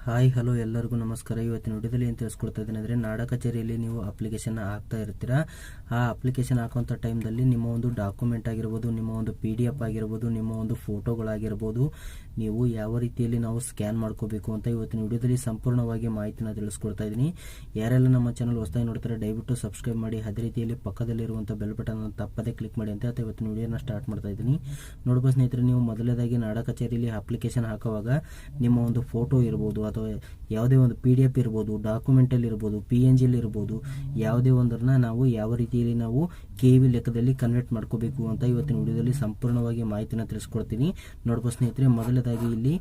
Hi hello ಎಲ್ಲರಿಗೂ ನಮಸ್ಕಾರ. ಇವತ್ತಿನ ವಿಡಿಯೋದಲ್ಲಿ ಏನು ತಿಳಿಸ್ಕೊಡ್ತಾ ಇದ್ದೀನಿ ಅಂದರೆ, ನಾಡ ಕಚೇರಿಯಲ್ಲಿ ನೀವು ಅಪ್ಲಿಕೇಶನ್ ಹಾಕ್ತಾ ಇರ್ತೀರಾ. ಆ ಅಪ್ಲಿಕೇಶನ್ ಹಾಕುವಂಥ ಟೈಮ್ದಲ್ಲಿ ನಿಮ್ಮ ಒಂದು ಡಾಕ್ಯುಮೆಂಟ್ ಆಗಿರ್ಬೋದು, ನಿಮ್ಮ ಒಂದು PDF ಆಗಿರ್ಬೋದು, ನಿಮ್ಮ ಒಂದು ಫೋಟೋಗಳಾಗಿರ್ಬೋದು, ನೀವು ಯಾವ ರೀತಿಯಲ್ಲಿ ನಾವು ಸ್ಕ್ಯಾನ್ ಮಾಡ್ಕೋಬೇಕು ಅಂತ ಇವತ್ತಿನ ವಿಡಿಯೋದಲ್ಲಿ ಸಂಪೂರ್ಣವಾಗಿ ಮಾಹಿತಿನ ತಿಳಿಸ್ಕೊಡ್ತಾ ಇದ್ದೀನಿ. ಯಾರೆಲ್ಲ ನಮ್ಮ ಚಾನಲ್ ಹೊಸದಾಗಿ ನೋಡ್ತಾರೆ ದಯವಿಟ್ಟು ಸಬ್ಸ್ಕ್ರೈಬ್ ಮಾಡಿ, ಅದೇ ರೀತಿಯಲ್ಲಿ ಪಕ್ಕದಲ್ಲಿರುವಂಥ ಬೆಲ್ ಬಟನ್ ತಪ್ಪದೇ ಕ್ಲಿಕ್ ಮಾಡಿ ಅಂತ ಇವತ್ತಿನ ವಿಡಿಯೋನ ಸ್ಟಾರ್ಟ್ ಮಾಡ್ತಾ ಇದ್ದೀನಿ. ನೋಡ್ಬೋದು ಸ್ನೇಹಿತರೆ, ನೀವು ಮೊದಲನೇದಾಗಿ ನಾಡ ಕಚೇರಿಯಲ್ಲಿ ಅಪ್ಲಿಕೇಶನ್ ಹಾಕುವಾಗ ನಿಮ್ಮ ಒಂದು ಫೋಟೋ ಇರ್ಬೋದು ಅಥವಾ ಯಾವುದೇ ಒಂದು PDF ಇರ್ಬೋದು, ಡಾಕ್ಯುಮೆಂಟಲ್ಲಿ ಇರ್ಬೋದು, PNG ಇರ್ಬೋದು, ಯಾವುದೇ ಒಂದನ್ನ ನಾವು ಯಾವ ರೀತಿಯಲ್ಲಿ ನಾವು KV ಲೆಕ್ಕದಲ್ಲಿ ಕನ್ವರ್ಟ್ ಮಾಡ್ಕೋಬೇಕು ಅಂತ ಇವತ್ತಿನ ವಿಡಿಯೋದಲ್ಲಿ ಸಂಪೂರ್ಣವಾಗಿ ಮಾಹಿತಿನ ತಿಳಿಸ್ಕೊಡ್ತೀನಿ. ನೋಡ್ಬೋದು ಸ್ನೇಹಿತರೆ, ಮೊದಲನೇದಾಗಿ ಇಲ್ಲಿ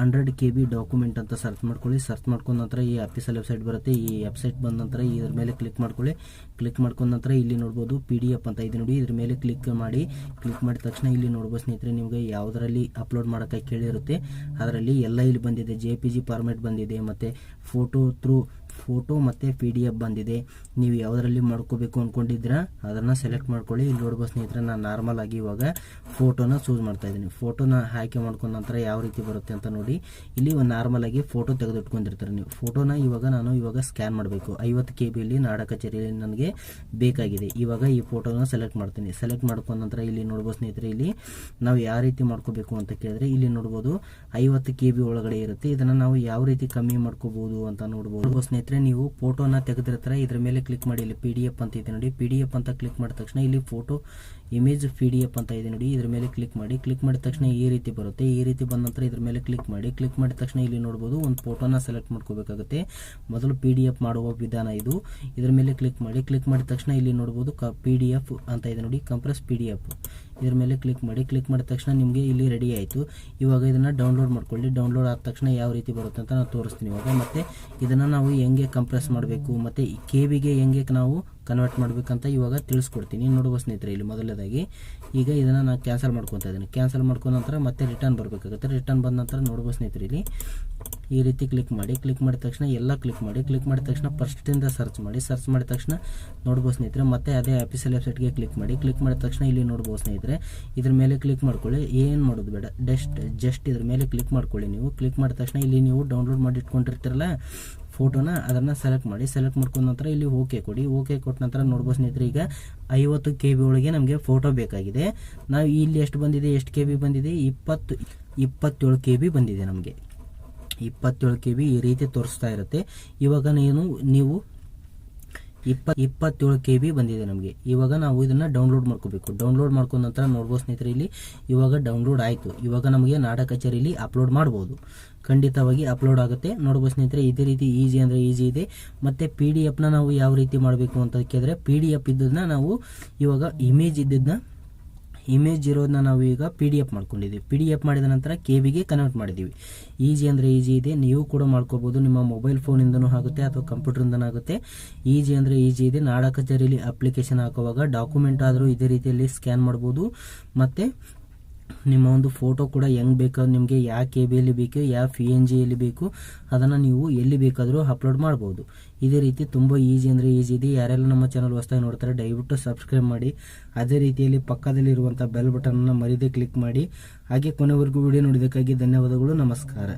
100 KB ಡಾಕ್ಯುಮೆಂಟ್ ಅಂತ ಸರ್ಚ್ ಮಾಡ್ಕೊಳ್ಳಿ. ಸರ್ಚ್ ಮಾಡ್ಕೊಂಡ ನಂತರ ಈ ಅಫಿಷಿಯಲ್ ವೆಬ್ಸೈಟ್ ಬರುತ್ತೆ. ಈ ವೆಬ್ಸೈಟ್ ಬಂದ ನಂತರ ಇದ್ರ ಮೇಲೆ ಕ್ಲಿಕ್ ಮಾಡ್ಕೊಳ್ಳಿ. ಕ್ಲಿಕ್ ಮಾಡ್ಕೊಂಡ ನಂತರ ಇಲ್ಲಿ ನೋಡ್ಬೋದು PDF ಅಂತ ಇದೆ ನೋಡಿ, ಇದ್ರ ಮೇಲೆ ಕ್ಲಿಕ್ ಮಾಡಿ. ಕ್ಲಿಕ್ ಮಾಡಿದ ತಕ್ಷಣ ಇಲ್ಲಿ ನೋಡ್ಬೋದು ಸ್ನೇಹಿತರೆ, ನಿಮಗೆ ಯಾವುದರಲ್ಲಿ ಅಪ್ಲೋಡ್ ಮಾಡೋಕ್ಕೆ ಕೇಳಿರುತ್ತೆ ಅದರಲ್ಲಿ ಎಲ್ಲ ಇಲ್ಲಿ ಬಂದಿದೆ. JPG ಫಾರ್ಮ್ಯಾಟ್ ಬಂದಿದೆ, ಮತ್ತೆ ಫೋಟೋ ಮತ್ತು PDF ಬಂದಿದೆ. ನೀವು ಯಾವುದರಲ್ಲಿ ಮಾಡ್ಕೋಬೇಕು ಅಂದ್ಕೊಂಡಿದ್ದೀರಾ ಅದನ್ನು ಸೆಲೆಕ್ಟ್ ಮಾಡ್ಕೊಳ್ಳಿ. ಇಲ್ಲಿ ನೋಡ್ಬೋದು ಸ್ನೇಹಿತರೆ, ನಾನು ನಾರ್ಮಲ್ ಆಗಿ ಇವಾಗ ಫೋಟೋನ ಚೂಸ್ ಮಾಡ್ತಾ ಇದ್ದೀನಿ. ಫೋಟೋನ ಆಯ್ಕೆ ಮಾಡ್ಕೊಂಡ ನಂತರ ಯಾವ ರೀತಿ ಬರುತ್ತೆ ಅಂತ ನೋಡಿ. ಇಲ್ಲಿ ಒಂದು ನಾರ್ಮಲ್ ಆಗಿ ಫೋಟೋ ತೆಗೆದಿಟ್ಕೊಂಡಿರ್ತಾರೆ ನೀವು. ಫೋಟೋನ ನಾನು ಇವಾಗ ಸ್ಕ್ಯಾನ್ ಮಾಡಬೇಕು. 50 KBಯಲ್ಲಿ ನಾಡ ಕಚೇರಿಯಲ್ಲಿ ನನಗೆ ಬೇಕಾಗಿದೆ. ಇವಾಗ ಈ ಫೋಟೋನ ಸೆಲೆಕ್ಟ್ ಮಾಡ್ತೀನಿ. ಸೆಲೆಕ್ಟ್ ಮಾಡ್ಕೊಂಡ ನಂತರ ಇಲ್ಲಿ ನೋಡ್ಬೋದು ಸ್ನೇಹಿತರೆ, ಇಲ್ಲಿ ನಾವು ಯಾವ ರೀತಿ ಮಾಡ್ಕೋಬೇಕು ಅಂತ ಕೇಳಿದ್ರೆ ಇಲ್ಲಿ ನೋಡ್ಬೋದು 50 KB ಒಳಗಡೆ ಇರುತ್ತೆ. ಇದನ್ನು ನಾವು ಯಾವ ರೀತಿ ಕಮ್ಮಿ ಮಾಡ್ಕೋಬಹುದು ಅಂತ ನೋಡ್ಬೋದು ಸ್ನೇಹಿತರೆ. ನೀವು ಫೋಟೋನ ತೆಗೆದಿರ್ತಾರೆ, ಇದ್ರ ಮೇಲೆ ಕ್ಲಿಕ್ ಮಾಡಿ. ಇಲ್ಲಿ PDF ಅಂತ ಇದೆ ನೋಡಿ, PDF ಅಂತ ಕ್ಲಿಕ್ ಮಾಡಿದ ತಕ್ಷಣ ಇಲ್ಲಿ ಫೋಟೋ ಇಮೇಜ್ PDF ಅಂತ ಇದೆ ನೋಡಿ, ಇದ್ರ ಮೇಲೆ ಕ್ಲಿಕ್ ಮಾಡಿ. ಕ್ಲಿಕ್ ಮಾಡಿದ ತಕ್ಷಣ ಈ ರೀತಿ ಬರುತ್ತೆ. ಈ ರೀತಿ ಬಂದ ನಂತರ ಇದ್ರ ಮೇಲೆ ಕ್ಲಿಕ್ ಮಾಡಿ. ಕ್ಲಿಕ್ ಮಾಡಿದ ತಕ್ಷಣ ಇಲ್ಲಿ ನೋಡ್ಬೋದು ಒಂದು ಫೋಟೋನ ಸೆಲೆಕ್ಟ್ ಮಾಡ್ಕೋಬೇಕಾಗುತ್ತೆ. ಮೊದಲು PDF ಮಾಡುವ ವಿಧಾನ ಇದು. ಇದ್ರ ಮೇಲೆ ಕ್ಲಿಕ್ ಮಾಡಿ. ಕ್ಲಿಕ್ ಮಾಡಿದ ತಕ್ಷಣ ಇಲ್ಲಿ ನೋಡ್ಬೋದು PDF ಅಂತ ಇದೆ ನೋಡಿ, ಕಂಪ್ರೆಸ್ PDF. ಇದ್ರ ಮೇಲೆ ಕ್ಲಿಕ್ ಮಾಡಿ. ಕ್ಲಿಕ್ ಮಾಡಿದ ತಕ್ಷಣ ನಿಮಗೆ ಇಲ್ಲಿ ರೆಡಿ ಆಯಿತು. ಇವಾಗ ಇದನ್ನ ಡೌನ್ಲೋಡ್ ಮಾಡ್ಕೊಳ್ಳಿ. ಡೌನ್ಲೋಡ್ ಆದ ತಕ್ಷಣ ಯಾವ ರೀತಿ ಬರುತ್ತೆ ಅಂತ ನಾನು ತೋರಿಸ್ತೀನಿ ಇವಾಗ. ಮತ್ತೆ ಇದನ್ನ ನಾವು ಹೆಂಗೆ ಕಂಪ್ರೆಸ್ ಮಾಡಬೇಕು ಮತ್ತೆ KBಗೆ ಹೆಂಗೆ ನಾವು ಕನ್ವರ್ಟ್ ಮಾಡಬೇಕಂತ ಇವಾಗ ತಿಳಿಸ್ಕೊಡ್ತೀನಿ. ನೋಡ್ಬೋದು ಸ್ನೇಹಿತರೆ, ಇಲ್ಲಿ ಮೊದಲನೇದಾಗಿ ಈಗ ಇದನ್ನು ನಾನು ಕ್ಯಾನ್ಸಲ್ ಮಾಡ್ಕೊತಾ ಇದ್ದೀನಿ. ಕ್ಯಾನ್ಸಲ್ ಮಾಡ್ಕೊಂಡ ನಂತರ ಮತ್ತೆ ರಿಟರ್ನ್ ಬರಬೇಕಾಗುತ್ತೆ. ರಿಟರ್ನ್ ಬಂದ ನಂತರ ನೋಡ್ಬೋದು ಸ್ನೇಹಿತರೆ, ಇಲ್ಲಿ ಈ ರೀತಿ ಕ್ಲಿಕ್ ಮಾಡಿ. ಕ್ಲಿಕ್ ಮಾಡಿದ ತಕ್ಷಣ ಎಲ್ಲ ಕ್ಲಿಕ್ ಮಾಡಿ. ಕ್ಲಿಕ್ ಮಾಡಿದ ತಕ್ಷಣ ಫಸ್ಟಿಂದ ಸರ್ಚ್ ಮಾಡಿ. ಸರ್ಚ್ ಮಾಡಿದ ತಕ್ಷಣ ನೋಡ್ಬೋದು ಸ್ನೇಹಿತರೆ, ಮತ್ತೆ ಅದೇ ಅಫಿಷಿಯಲ್ ವೆಬ್ಸೈಟ್ಗೆ ಕ್ಲಿಕ್ ಮಾಡಿ. ಕ್ಲಿಕ್ ಮಾಡಿದ ತಕ್ಷಣ ಇಲ್ಲಿ ನೋಡ್ಬೋದು ಸ್ನೇಹಿತರೆ, ಇದ್ರ ಮೇಲೆ ಕ್ಲಿಕ್ ಮಾಡ್ಕೊಳ್ಳಿ. ಏನು ಮಾಡೋದು ಬೇಡ, ಜಸ್ಟ್ ಇದ್ರ ಮೇಲೆ ಕ್ಲಿಕ್ ಮಾಡ್ಕೊಳ್ಳಿ. ನೀವು ಕ್ಲಿಕ್ ಮಾಡಿದ ತಕ್ಷಣ ಇಲ್ಲಿ ನೀವು ಡೌನ್ಲೋಡ್ ಮಾಡಿ ಇಟ್ಕೊಂಡಿರ್ತೀರಲ್ಲ ಫೋಟೋನ, ಅದನ್ನು ಸೆಲೆಕ್ಟ್ ಮಾಡಿ. ಸೆಲೆಕ್ಟ್ ಮಾಡ್ಕೊಂಡ ನಂತರ ಇಲ್ಲಿ ಓಕೆ ಕೊಡಿ. ಓಕೆ ಕೊಟ್ಟ ನಂತರ ನೋಡ್ಬೋದು ಸ್ನೇಹಿತರೆ, ಈಗ 50 KB ಒಳಗೆ ನಮಗೆ ಫೋಟೋ ಬೇಕಾಗಿದೆ. ನಾವು ಇಲ್ಲಿ ಎಷ್ಟು ಬಂದಿದೆ, ಎಷ್ಟು KB ಬಂದಿದೆ, 27 KB ಬಂದಿದೆ. ನಮಗೆ 27 KB ಈ ರೀತಿ ತೋರಿಸ್ತಾ ಇರುತ್ತೆ. ಇವಾಗ ನೀವು 27 KB ಬಂದಿದೆ ನಮಗೆ. ಇವಾಗ ನಾವು ಇದನ್ನ ಡೌನ್ಲೋಡ್ ಮಾಡ್ಕೋಬೇಕು. ಡೌನ್ಲೋಡ್ ಮಾಡ್ಕೊಂಡ ನಂತರ ನೋಡ್ಬೋದು ಸ್ನೇಹಿತರೆ, ಇಲ್ಲಿ ಇವಾಗ ಡೌನ್ಲೋಡ್ ಆಯಿತು. ಇವಾಗ ನಮಗೆ ನಾಡ ಕಚೇರಿಯಲ್ಲಿ ಅಪ್ಲೋಡ್ ಮಾಡ್ಬೋದು. ಖಂಡಿತವಾಗಿ ಅಪ್ಲೋಡ್ ಆಗುತ್ತೆ. ನೋಡ್ಬೋದು ಸ್ನೇಹಿತರೆ, ಇದೇ ರೀತಿ ಈಸಿ ಅಂದರೆ ಈಸಿ ಇದೆ. ಮತ್ತು PDFನ ನಾವು ಯಾವ ರೀತಿ ಮಾಡಬೇಕು ಅಂತ ಕೇಳಿದ್ರೆ, PDF ಇದ್ದದನ್ನ ನಾವು ಇವಾಗ ಇಮೇಜ್ ಇರೋದನ್ನ ನಾವು ಈಗ PDF ಮಾಡ್ಕೊಂಡಿದ್ದೀವಿ. PDF ಮಾಡಿದ ನಂತರ KBಗೆ ಕನ್ವರ್ಟ್ ಮಾಡಿದ್ದೀವಿ. ಈಸಿ ಅಂದರೆ ಈಸಿ ಇದೆ. ನೀವು ಕೂಡ ಮಾಡ್ಕೋಬೋದು. ನಿಮ್ಮ ಮೊಬೈಲ್ ಫೋನಿಂದನೂ ಆಗುತ್ತೆ ಅಥವಾ ಕಂಪ್ಯೂಟರಿಂದನೂ ಆಗುತ್ತೆ. ಈಸಿ ಅಂದರೆ ಈಸಿ ಇದೆ. ನಾಡ ಕಚೇರಿಯಲ್ಲಿ ಅಪ್ಲಿಕೇಶನ್ ಹಾಕುವಾಗ ಡಾಕ್ಯುಮೆಂಟ್ ಆದರೂ ಇದೇ ರೀತಿಯಲ್ಲಿ ಸ್ಕ್ಯಾನ್ ಮಾಡ್ಬೋದು. ಮತ್ತು ನಿಮ್ಮ ಒಂದು ಫೋಟೋ ಕೂಡ ಹೆಂಗೆ ಬೇಕಾದ್ರೂ ನಿಮಗೆ ಯಾವ KBಯಲ್ಲಿ ಬೇಕು, ಯಾವ PNGಯಲ್ಲಿ ಬೇಕು ಅದನ್ನು ನೀವು ಎಲ್ಲಿ ಬೇಕಾದರೂ ಅಪ್ಲೋಡ್ ಮಾಡ್ಬೋದು. ಇದೇ ರೀತಿ ತುಂಬ ಈಸಿ ಅಂದರೆ ಈಸಿ ಇದೆ. ಯಾರೆಲ್ಲ ನಮ್ಮ ಚಾನಲ್ ಹೊಸದಾಗಿ ನೋಡ್ತಾರೆ ದಯವಿಟ್ಟು ಸಬ್ಸ್ಕ್ರೈಬ್ ಮಾಡಿ. ಅದೇ ರೀತಿಯಲ್ಲಿ ಪಕ್ಕದಲ್ಲಿರುವಂಥ ಬೆಲ್ ಬಟನ್ನ ಮರೀದೆ ಕ್ಲಿಕ್ ಮಾಡಿ. ಹಾಗೆ ಕೊನೆವರೆಗೂ ವಿಡಿಯೋ ನೋಡಿದ್ದಕ್ಕಾಗಿ ಧನ್ಯವಾದಗಳು. ನಮಸ್ಕಾರ.